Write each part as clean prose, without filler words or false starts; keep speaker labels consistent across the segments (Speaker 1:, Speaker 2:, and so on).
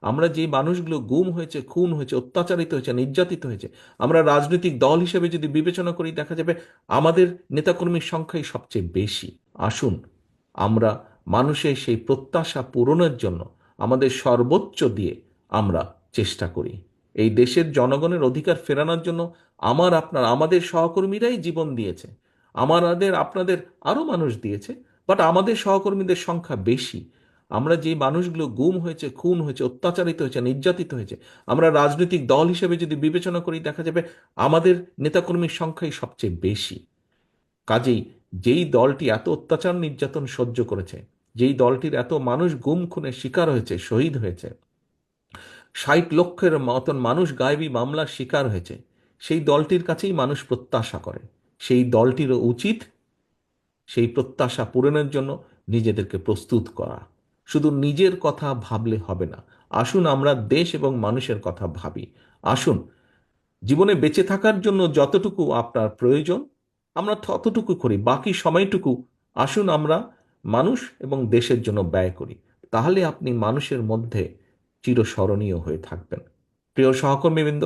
Speaker 1: আমরা যে মানুষগুলো গুম হয়েছে, খুন হয়েছে, অত্যাচারিত হয়েছে, নির্যাতিত হয়েছে, আমরা রাজনৈতিক দল হিসেবে যদি বিবেচনা করি, দেখা যাবে আমাদের নেতাকর্মীর সংখ্যাই সবচেয়ে বেশি। আসুন আমরা মানুষের সেই প্রত্যাশা পূরণের জন্য আমাদের সর্বোচ্চ দিয়ে আমরা চেষ্টা করি। এই দেশের জনগণের অধিকার ফেরানোর জন্য আমাদের সহকর্মীরাই জীবন দিয়েছে, আপনাদের আরও মানুষ দিয়েছে, বাট আমাদের সহকর্মীদের সংখ্যা বেশি। আমরা যে মানুষগুলো গুম হয়েছে, খুন হয়েছে, অত্যাচারিত হয়েছে, নির্যাতিত হয়েছে, আমরা রাজনৈতিক দল হিসেবে যদি বিবেচনা করি, দেখা যাবে আমাদের নেতাকর্মীর সংখ্যাই সবচেয়ে বেশি। কাজেই যেই দলটি এত অত্যাচার নির্যাতন সহ্য করেছে, যেই দলটির এত মানুষ গুম খুনের শিকার হয়েছে, শহীদ হয়েছে, 60 লক্ষের মতন মানুষ গায়েবী মামলার শিকার হয়েছে, সেই দলটির কাছেই মানুষ প্রত্যাশা করে। সেই দলটিরও উচিত সেই প্রত্যাশা পূরণের জন্য নিজেদেরকে প্রস্তুত করা। শুধু নিজের কথা ভাবলে হবে না, আসুন আমরা দেশ এবং মানুষের কথা ভাবি। আসুন জীবনে বেঁচে থাকার জন্য যতটুকু আপনার প্রয়োজন আমরা ততটুকু করি, বাকি সময়টুকু আসুন আমরা মানুষ এবং দেশের জন্য ব্যয় করি। তাহলে আপনি মানুষের মধ্যে চিরস্মরণীয় হয়ে থাকবেন। প্রিয় সহকর্মীবৃন্দ,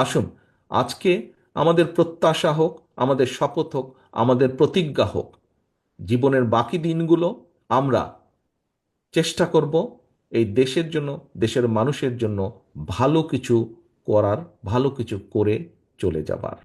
Speaker 1: আসুন আজকে আমাদের প্রত্যাশা হোক, আমাদের শপথ হোক, আমাদের প্রতিজ্ঞা হোক, জীবনের বাকি দিনগুলো আমরা চেষ্টা করব এই দেশের জন্য, দেশের মানুষের জন্য ভালো কিছু করার, ভালো কিছু করে চলে যাবার।